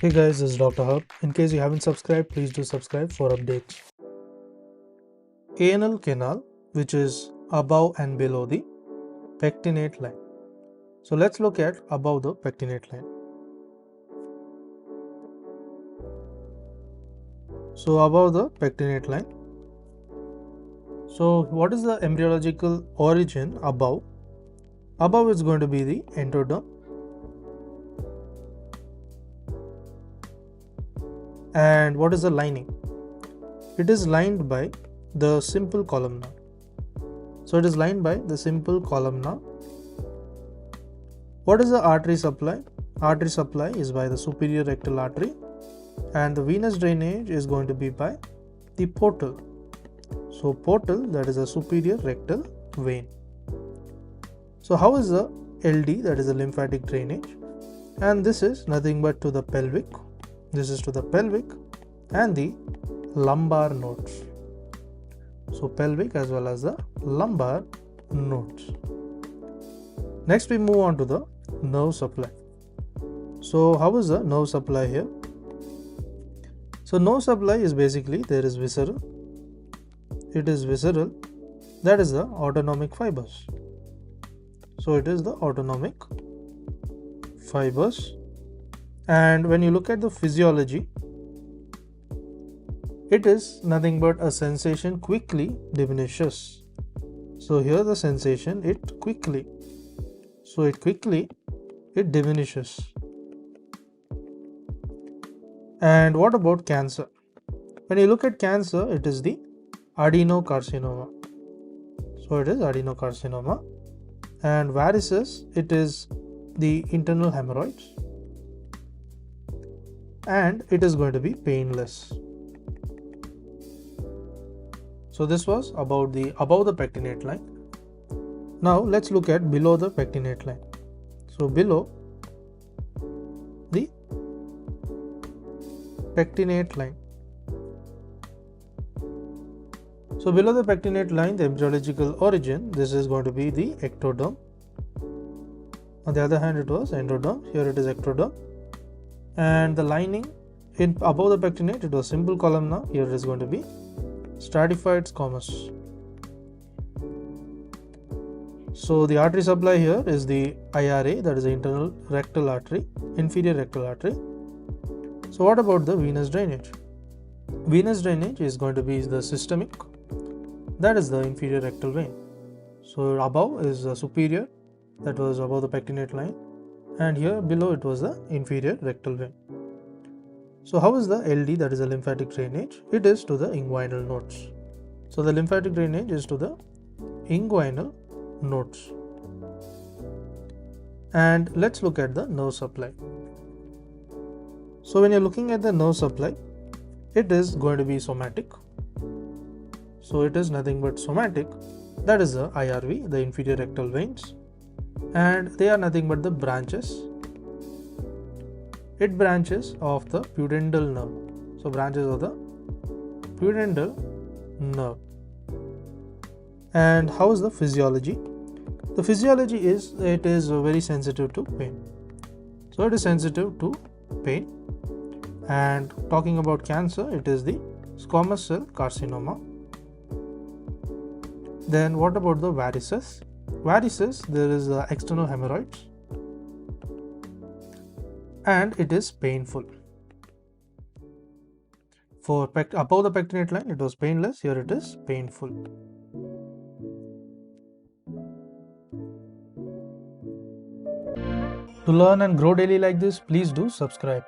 Hey guys, this is Dr. Hub. In case you haven't subscribed, please do subscribe for updates. Anal canal, which is above and below the pectinate line. So let's look at above the pectinate line. So above the pectinate line. So what is the embryological origin above? Above is going to be the endoderm. And what is the lining? It is lined by the simple columna. So it is lined by the simple columna. What is the artery supply? Artery supply is by the superior rectal artery, and the venous drainage is going to be by the portal. So portal, that is a superior rectal vein. So how is the LD, that is the lymphatic drainage? And this is nothing but to the pelvic. This is to the pelvic and the lumbar nodes. So pelvic as well as the lumbar nodes. Next we move on to the nerve supply. So how is the nerve supply here? So nerve supply is basically, there is visceral. It is visceral, that is the autonomic fibers. So it is the autonomic fibers. And when you look at the physiology, it is nothing but a sensation quickly diminishes. So here the sensation, it quickly diminishes. And what about cancer? When you look at cancer, it is the adenocarcinoma. So it is adenocarcinoma. And varices, it is the internal hemorrhoids. And it is going to be painless. So this was about the above the pectinate line. Now let's look at below the pectinate line. So below the pectinate line. So below the pectinate line, the embryological origin, this is going to be the ectoderm. On the other hand, it was endoderm. Here it is ectoderm. And the lining in above the pectinate, it was simple columna. Here it is going to be stratified squamous. So the artery supply here is the IRA, that is the internal rectal artery, inferior rectal artery. So what about the venous drainage? Venous drainage is going to be the systemic, that is the inferior rectal vein. So above is the superior, that was above the pectinate line, and here below it was the inferior rectal vein. So how is the LD, that is the lymphatic drainage? It is to the inguinal nodes. So the lymphatic drainage is to the inguinal nodes. And let's look at the nerve supply. So when you're looking at the nerve supply, it is going to be somatic. So it is nothing but somatic, that is the IRV, the inferior rectal veins, and they are nothing but the branches. It branches of the pudendal nerve. So branches of the pudendal nerve. And how is the physiology? The physiology is, it is very sensitive to pain. So it is sensitive to pain. And talking about cancer, it is the squamous cell carcinoma. Then what about the varices? Varices, there is the external hemorrhoids. And it is painful. For above the pectinate line, it was painless. Here it is painful. To learn and grow daily like this, please do subscribe.